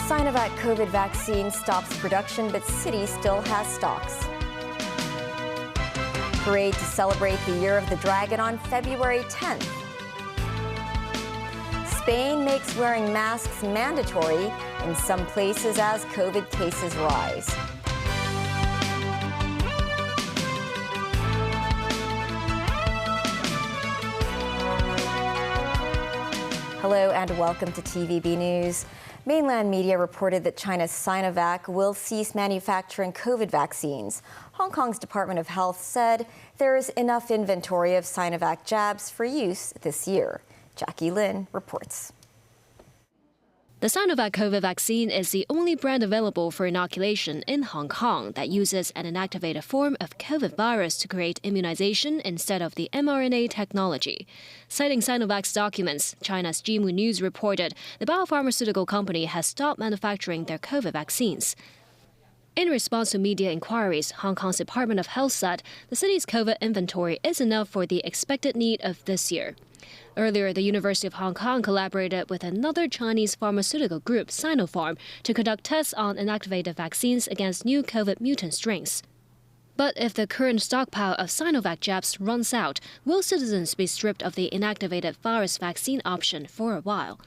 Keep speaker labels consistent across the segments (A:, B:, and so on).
A: Sinovac COVID vaccine stops production, but city still has stocks. Parade to celebrate the Year of the Dragon on February 10th. Spain makes wearing masks mandatory in some places as COVID cases rise. Hello and welcome to TVB News. Mainland media reported that China's Sinovac will cease manufacturing COVID vaccines. Hong Kong's Department of Health said there is enough inventory of Sinovac jabs for use this year. Jackie Lin reports.
B: The Sinovac COVID vaccine is the only brand available for inoculation in Hong Kong that uses an inactivated form of COVID virus to create immunization instead of the mRNA technology. Citing Sinovac's documents, China's Jimu News reported the biopharmaceutical company has stopped manufacturing their COVID vaccines. In response to media inquiries, Hong Kong's Department of Health said the city's COVID inventory is enough for the expected need of this year. Earlier, the University of Hong Kong collaborated with another Chinese pharmaceutical group, Sinopharm, to conduct tests on inactivated vaccines against new COVID mutant strains. But if the current stockpile of Sinovac jabs runs out, will citizens be stripped of the inactivated virus vaccine option for a while?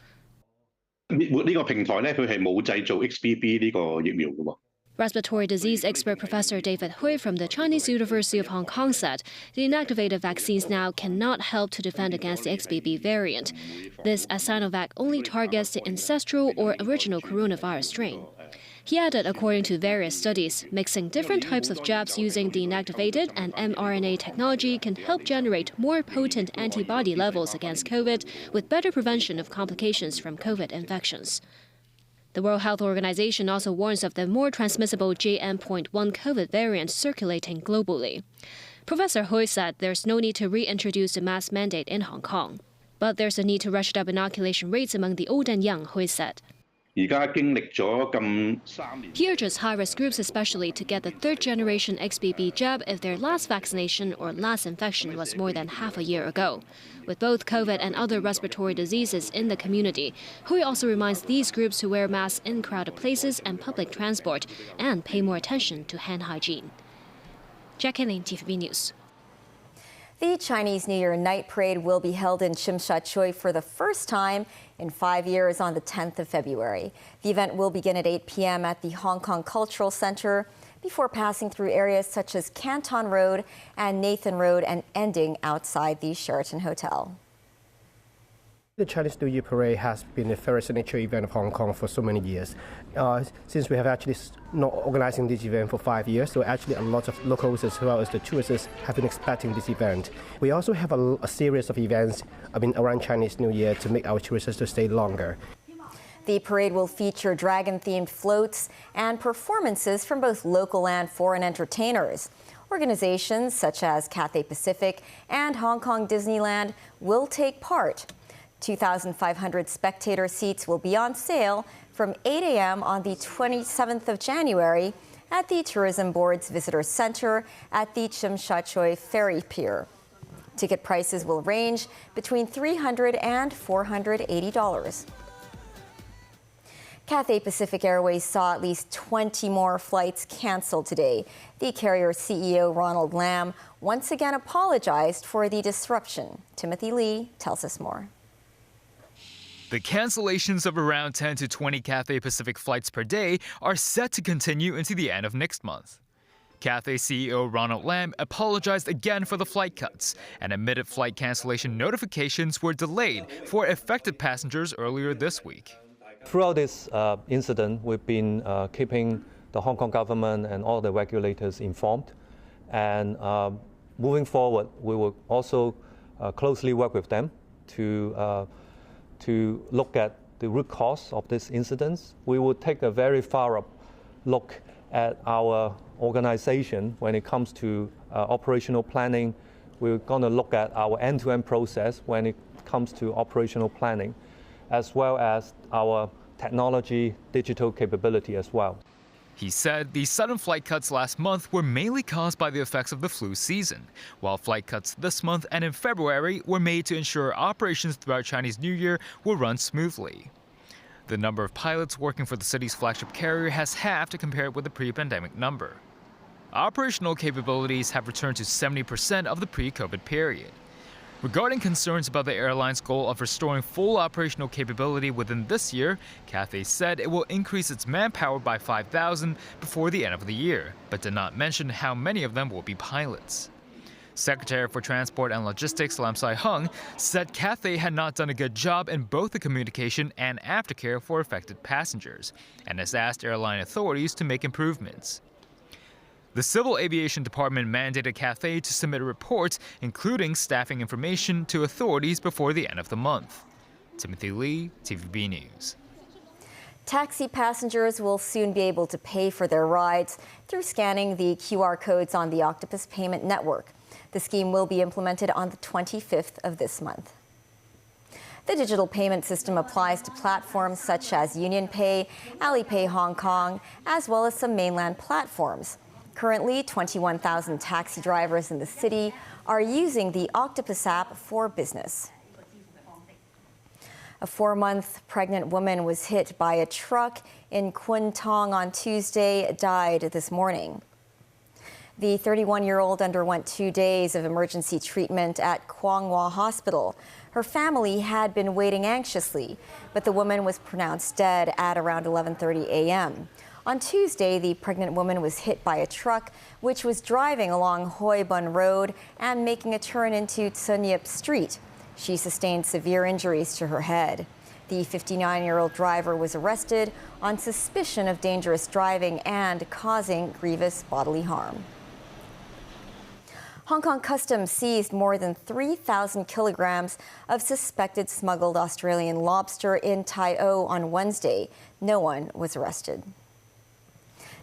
C: 呢個平台咧，佢係冇製造 XBB 呢個疫苗嘅喎。
B: Respiratory disease expert Professor David Hui from the Chinese University of Hong Kong said the inactivated vaccines now cannot help to defend against the XBB variant. This, as Sinovac only targets the ancestral or original coronavirus strain. He added, according to various studies, mixing different types of jabs using the inactivated and mRNA technology can help generate more potent antibody levels against COVID with better prevention of complications from COVID infections. The World Health Organization also warns of the more transmissible JN.1 COVID variant circulating globally. Professor Hui said there's no need to reintroduce the mask mandate in Hong Kong. But there's a need to rush up inoculation rates among the old and young, Hui said. He urges high-risk groups especially to get the third-generation XBB jab if their last vaccination or last infection was more than half a year ago. With both COVID and other respiratory diseases in the community, Hui also reminds these groups to wear masks in crowded places and public transport and pay more attention to hand hygiene. Jackie Lin, TVB News.
A: The Chinese New Year night parade will be held in Tsim Sha Tsui for the first time in 5 years on the 10th of February. The event will begin at 8 p.m. at the Hong Kong Cultural Center before passing through areas such as Canton Road and Nathan Road and ending outside the Sheraton Hotel.
D: The Chinese New Year Parade has been a very signature event of Hong Kong for so many years. Since we have actually not organizing this event for 5 years, so actually a lot of locals as well as the tourists have been expecting this event. We also have a series of events around Chinese New Year to make our tourists to stay longer.
A: The parade will feature dragon-themed floats and performances from both local and foreign entertainers. Organizations such as Cathay Pacific and Hong Kong Disneyland will take part. 2,500 spectator seats will be on sale from 8 a.m. on the 27th of January at the Tourism Board's Visitor Center at the Tsim Sha Tsui Ferry Pier. Ticket prices will range between $300 and $480. Cathay Pacific Airways saw at least 20 more flights canceled today. The carrier CEO Ronald Lam once again apologized for the disruption. Timothy Lee tells us more.
E: The cancellations of around 10 to 20 Cathay Pacific flights per day are set to continue into the end of next month. Cathay CEO Ronald Lam apologized again for the flight cuts and admitted flight cancellation notifications were delayed for affected passengers earlier this week.
F: Throughout this incident, we've been keeping the Hong Kong government and all the regulators informed. And moving forward, we will also closely work with them to look at the root cause of this incident. We will take a very thorough look at our organization when it comes to operational planning. We're going to look at our end-to-end process when it comes to operational planning, as well as our technology, digital capability as well.
E: He said the sudden flight cuts last month were mainly caused by the effects of the flu season, while flight cuts this month and in February were made to ensure operations throughout Chinese New Year will run smoothly. The number of pilots working for the city's flagship carrier has halved to compare with the pre-pandemic number. Operational capabilities have returned to 70% of the pre-COVID period. Regarding concerns about the airline's goal of restoring full operational capability within this year, Cathay said it will increase its manpower by 5,000 before the end of the year, but did not mention how many of them will be pilots. Secretary for Transport and Logistics Lam Sai-hung said Cathay had not done a good job in both the communication and aftercare for affected passengers, and has asked airline authorities to make improvements. The Civil Aviation Department mandated Cathay to submit reports, including staffing information, to authorities before the end of the month. Timothy Lee, TVB News.
A: Taxi passengers will soon be able to pay for their rides through scanning the QR codes on the Octopus payment network. The scheme will be implemented on the 25th of this month. The digital payment system applies to platforms such as UnionPay, Alipay Hong Kong, as well as some mainland platforms. Currently, 21,000 taxi drivers in the city are using the Octopus app for business. A 4-month pregnant woman was hit by a truck in Kwun Tong on Tuesday, died this morning. The 31-year-old underwent 2 days of emergency treatment at Kwong Wah Hospital. Her family had been waiting anxiously, but the woman was pronounced dead at around 11:30 a.m. On Tuesday, the pregnant woman was hit by a truck which was driving along Hoi Bun Road and making a turn into Tsunyip Street. She sustained severe injuries to her head. The 59-year-old driver was arrested on suspicion of dangerous driving and causing grievous bodily harm. Hong Kong Customs seized more than 3,000 kilograms of suspected smuggled Australian lobster in Tai O on Wednesday. No one was arrested.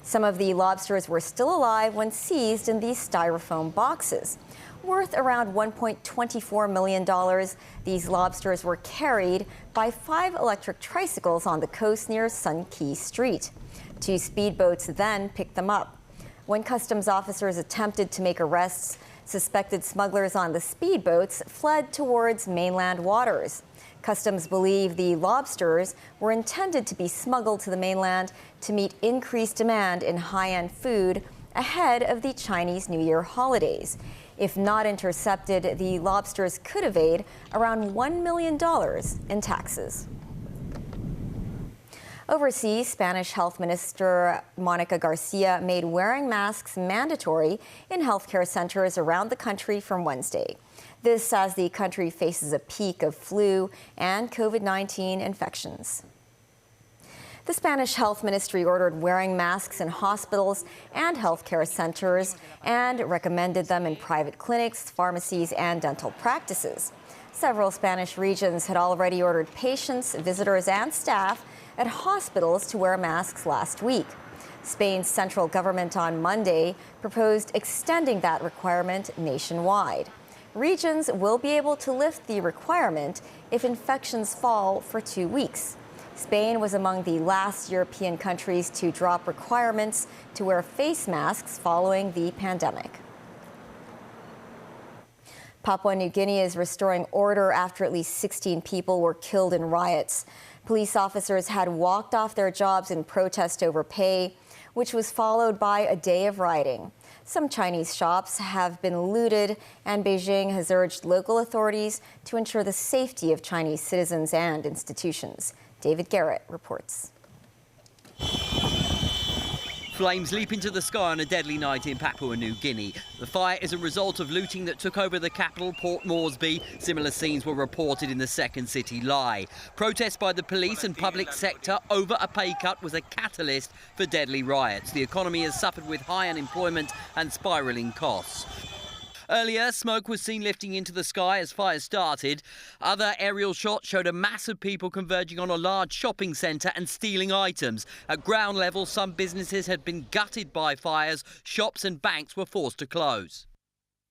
A: Some of the lobsters were still alive when seized in these styrofoam boxes. Worth around $1.24 million, these lobsters were carried by 5 electric tricycles on the coast near Sun Key Street. 2 speedboats then picked them up. When customs officers attempted to make arrests, suspected smugglers on the speedboats fled towards mainland waters. Customs believe the lobsters were intended to be smuggled to the mainland to meet increased demand in high-end food ahead of the Chinese New Year holidays. If not intercepted, the lobsters could evade around $1 million in taxes. Overseas, Spanish Health Minister Monica Garcia made wearing masks mandatory in healthcare centers around the country from Wednesday. This as the country faces a peak of flu and COVID-19 infections. The Spanish Health Ministry ordered wearing masks in hospitals and healthcare centers and recommended them in private clinics, pharmacies, and dental practices. Several Spanish regions had already ordered patients, visitors, and staff at hospitals to wear masks last week. Spain's central government on Monday proposed extending that requirement nationwide. Regions will be able to lift the requirement if infections fall for 2 weeks. Spain was among the last European countries to drop requirements to wear face masks following the pandemic. Papua New Guinea is restoring order after at least 16 people were killed in riots. Police officers had walked off their jobs in protest over pay, which was followed by a day of rioting. Some Chinese shops have been looted, and Beijing has urged local authorities to ensure the safety of Chinese citizens and institutions. David Garrett reports.
G: Flames leap into the sky on a deadly night in Papua New Guinea. The fire is a result of looting that took over the capital, Port Moresby. Similar scenes were reported in the second city, Lae. Protests by the police and public sector over a pay cut was a catalyst for deadly riots. The economy has suffered with high unemployment and spiralling costs. Earlier, smoke was seen lifting into the sky as fires started. Other aerial shots showed a mass of people converging on a large shopping centre and stealing items. At ground level, some businesses had been gutted by fires. Shops and banks were forced to close.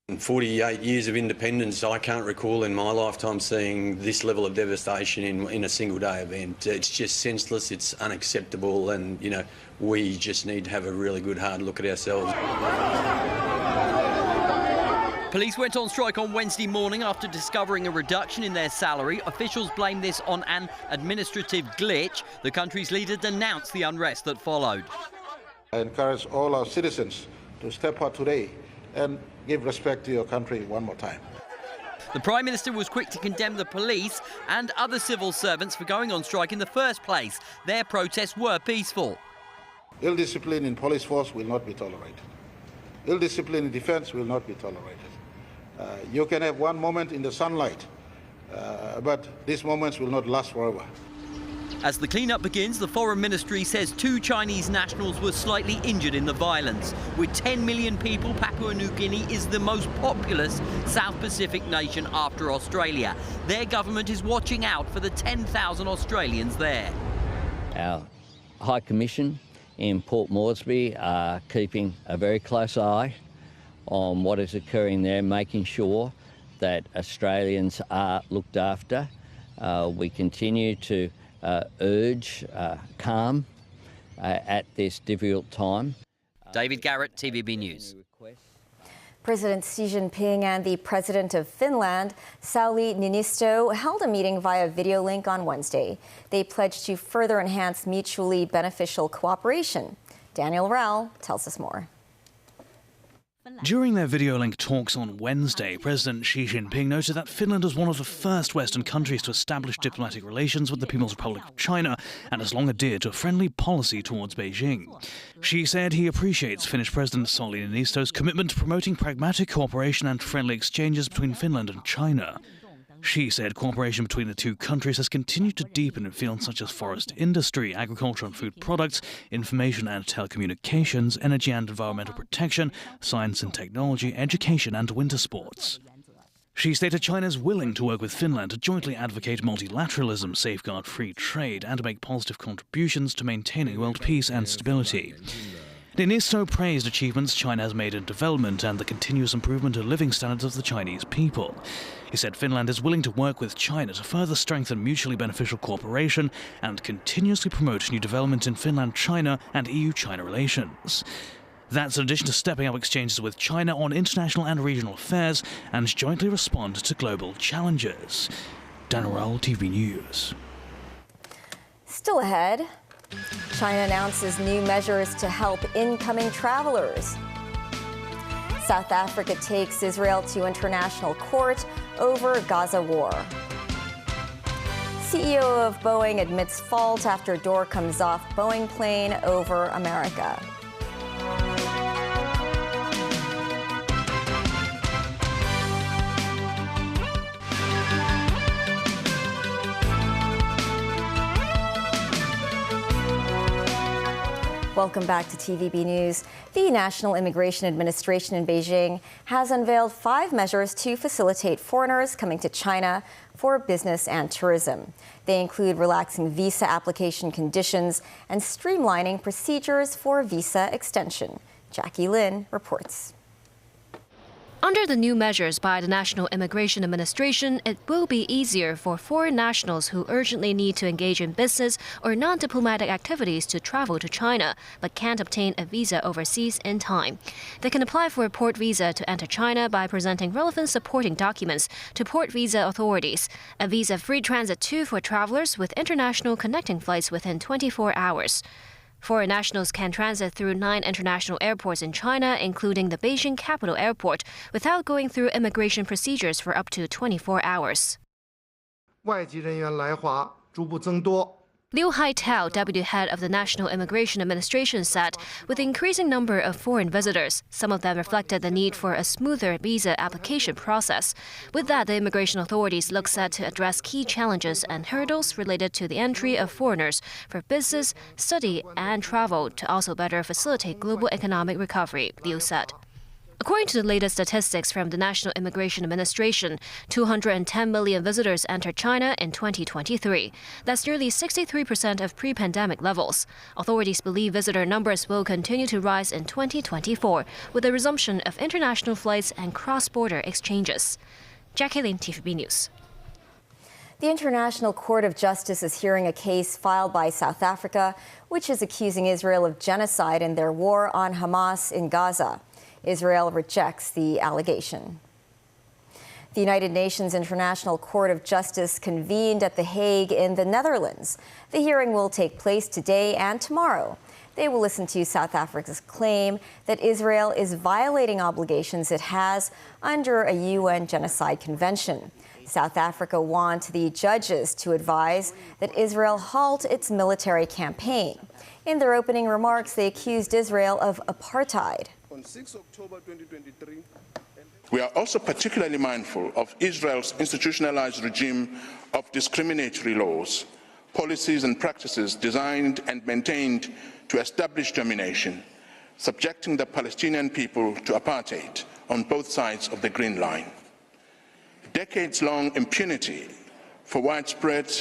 H: In 48 years of independence, I can't recall in my lifetime seeing this level of devastation in a single day event. It's just senseless, it's unacceptable, and, you know, we just need to have a really good hard look at ourselves.
G: Police went on strike on Wednesday morning after discovering a reduction in their salary. Officials blame this on an administrative glitch. The country's leader denounced the unrest that followed.
I: I encourage all our citizens to step out today and give respect to your country one more time.
G: The Prime Minister was quick to condemn the police and other civil servants for going on strike in the first place. Their protests were peaceful.
I: Ill discipline in police force will not be tolerated. Ill discipline in defence will not be tolerated. You can have one moment in the sunlight, but these moments will not last forever.
G: As the clean-up begins, the Foreign Ministry says 2 Chinese nationals were slightly injured in the violence. With 10 million people, Papua New Guinea is the most populous South Pacific nation after Australia. Their government is watching out for the 10,000 Australians there.
J: Our High Commission in Port Moresby are keeping a very close eye on what is occurring there, making sure that Australians are looked after. We continue to urge calm at this difficult time.
G: David Garrett, TVB News.
A: President Xi Jinping and the President of Finland, Sauli Niinisto, held a meeting via video link on Wednesday. They pledged to further enhance mutually beneficial cooperation. Daniel Rell tells us more.
K: During their video link talks on Wednesday, President Xi Jinping noted that Finland was one of the first Western countries to establish diplomatic relations with the People's Republic of China and has long adhered to a friendly policy towards Beijing. Xi said he appreciates Finnish President Sauli Niinisto's commitment to promoting pragmatic cooperation and friendly exchanges between Finland and China. Xi said cooperation between the two countries has continued to deepen in fields such as forest industry, agriculture and food products, information and telecommunications, energy and environmental protection, science and technology, education and winter sports. Xi stated China is willing to work with Finland to jointly advocate multilateralism, safeguard free trade and make positive contributions to maintaining world peace and stability. Niinisto praised achievements China has made in development and the continuous improvement of living standards of the Chinese people. He said Finland is willing to work with China to further strengthen mutually beneficial cooperation and continuously promote new development in Finland-China and EU-China relations. That's in addition to stepping up exchanges with China on international and regional affairs and jointly respond to global challenges. Dan Rowell, TV News.
A: Still ahead, China announces new measures to help incoming travelers. South Africa takes Israel to international court over Gaza war. CEO of Boeing admits fault after door comes off Boeing plane over America. Welcome back to TVB News. The National Immigration Administration in Beijing has unveiled 5 measures to facilitate foreigners coming to China for business and tourism. They include relaxing visa application conditions and streamlining procedures for visa extension. Jackie Lin reports.
B: Under the new measures by the National Immigration Administration, it will be easier for foreign nationals who urgently need to engage in business or non-diplomatic activities to travel to China, but can't obtain a visa overseas in time. They can apply for a port visa to enter China by presenting relevant supporting documents to port visa authorities. A visa-free transit too for travelers with international connecting flights within 24 hours. Foreign nationals can transit through 9 international airports in China, including the Beijing Capital Airport, without going through immigration procedures for up to 24 hours.
L: 外籍人员来华逐步增多。
B: Liu Haitao, deputy head of the National Immigration Administration, said with the increasing number of foreign visitors, some of them reflected the need for a smoother visa application process. With that, the immigration authorities look set to address key challenges and hurdles related to the entry of foreigners for business, study, and travel to also better facilitate global economic recovery, Liu said. According to the latest statistics from the National Immigration Administration, 210 million visitors entered China in 2023. That's nearly 63% of pre-pandemic levels. Authorities believe visitor numbers will continue to rise in 2024 with the resumption of international flights and cross-border exchanges. Jackie Lin, TVB News.
A: The International Court of Justice is hearing a case filed by South Africa, which is accusing Israel of genocide in their war on Hamas in Gaza. Israel rejects the allegation. The United Nations International Court of Justice convened at The Hague in the Netherlands. The hearing will take place today and tomorrow. They will listen to South Africa's claim that Israel is violating obligations it has under a UN genocide convention. South Africa wants the judges to advise that Israel halt its military campaign. In their opening remarks, they accused Israel of apartheid.
M: On 6 October 2023, we are also particularly mindful of Israel's institutionalized regime of discriminatory laws, policies and practices designed and maintained to establish domination, subjecting the Palestinian people to apartheid on both sides of the Green Line. Decades-long impunity for widespread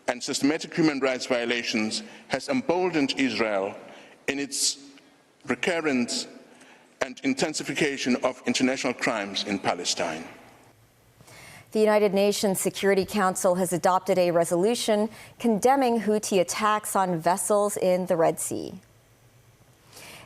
M: and systematic human rights violations has emboldened Israel in its recurrence and intensification of international crimes in Palestine.
A: The United Nations Security Council has adopted a resolution condemning Houthi attacks on vessels in the Red Sea.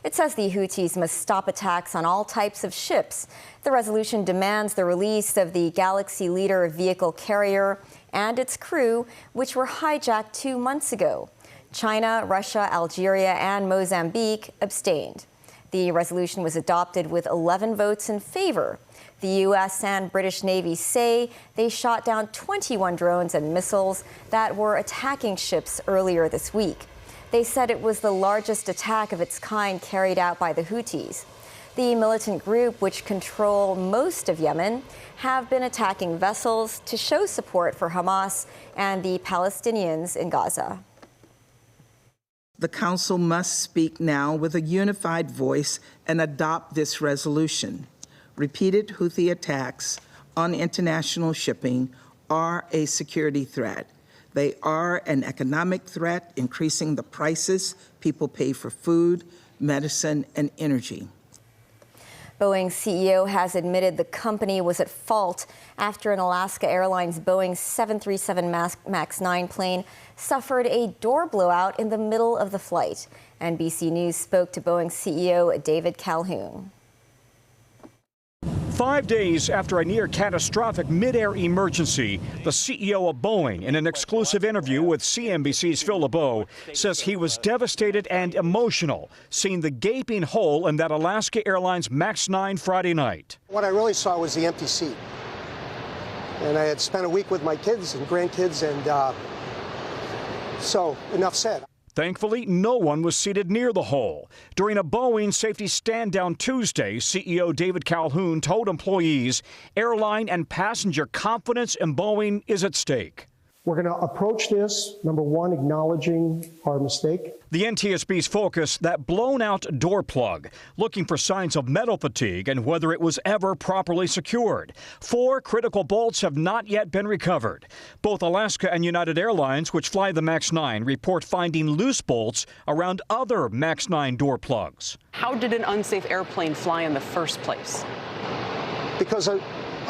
A: It says the Houthis must stop attacks on all types of ships. The resolution demands the release of the Galaxy Leader vehicle carrier and its crew, which were hijacked 2 months ago. China, Russia, Algeria, and Mozambique abstained. The resolution was adopted with 11 votes in favor. The U.S. and British Navy say they shot down 21 drones and missiles that were attacking ships earlier this week. They said it was the largest attack of its kind carried out by the Houthis. The militant group, which control most of Yemen, have been attacking vessels to show support for Hamas and the Palestinians in Gaza.
N: The Council must speak now with a unified voice and adopt this resolution. Repeated Houthi attacks on international shipping are a security threat. They are an economic threat, increasing the prices people pay for food, medicine, and energy.
A: Boeing CEO has admitted the company was at fault after an Alaska Airlines Boeing 737 MAX 9 plane suffered a door blowout in the middle of the flight. NBC News spoke to Boeing CEO David Calhoun.
O: 5 days after a near-catastrophic mid-air emergency, the CEO of Boeing, in an exclusive interview with CNBC's Phil LeBeau, says he was devastated and emotional seeing the gaping hole in that Alaska Airlines MAX 9 Friday night.
P: What I really saw was the empty seat. And I had spent a week with my kids and grandkids, and so enough said.
O: Thankfully, no one was seated near the hole. During a Boeing safety stand-down Tuesday, CEO David Calhoun told employees airline and passenger confidence in Boeing is at stake.
Q: We're going to approach this, number one, acknowledging our mistake.
O: The NTSB's focus, that blown-out door plug, looking for signs of metal fatigue and whether it was ever properly secured. 4 critical bolts have not yet been recovered. Both Alaska and United Airlines, which fly the MAX 9, report finding loose bolts around other MAX 9 door plugs.
R: How did an unsafe airplane fly in the first place?
P: Because a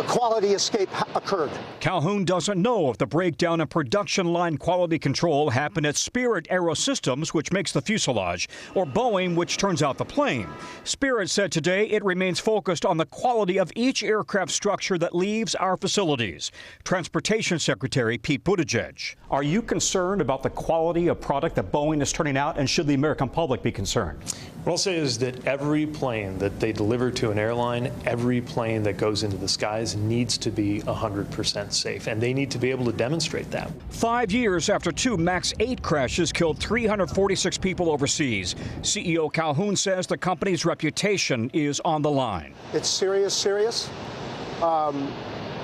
P: quality escape occurred.
O: Calhoun doesn't know if the breakdown in production line quality control happened at Spirit Aerosystems, which makes the fuselage, or Boeing, which turns out the plane. Spirit said today it remains focused on the quality of each aircraft structure that leaves our facilities. Transportation Secretary Pete Buttigieg.
S: Are you concerned about the quality of product that Boeing is turning out, and should the American public be concerned?
T: What I'll say is that every plane that they deliver to an airline, every plane that goes into the skies needs to be 100% safe, and they need to be able to demonstrate that.
O: 5 years after 2 MAX 8 crashes killed 346 people overseas, CEO Calhoun says the company's reputation is on the line.
P: It's serious.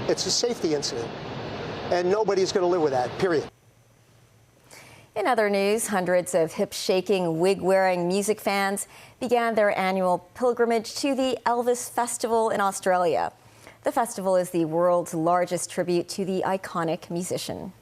P: It's a safety incident, and nobody's going to live with that, period.
A: In other news, hundreds of hip-shaking, wig-wearing music fans began their annual pilgrimage to the Elvis Festival in Australia. The festival is the world's largest tribute to the iconic musician.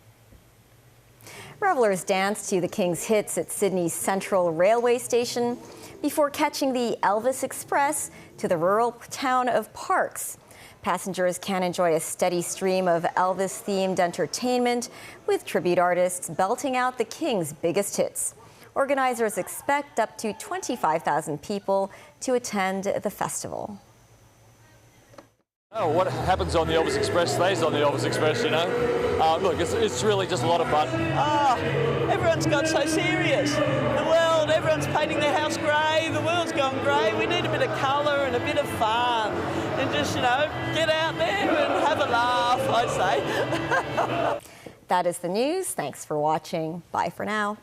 A: Revelers danced to the King's hits at Sydney's Central Railway Station before catching the Elvis Express to the rural town of Parkes. Passengers can enjoy a steady stream of Elvis-themed entertainment with tribute artists belting out the King's biggest hits. Organizers expect up to 25,000 people to attend the festival.
U: Oh, what happens on the Elvis Express stays on the Elvis Express, you know. Look, it's really just a lot of fun.
V: Everyone's got so serious. The world, everyone's painting their house grey, the world's gone grey. We need a bit of colour and a bit of fun. And just, you know, get out there and have a laugh, I say.
A: That is the news. Thanks for watching. Bye for now.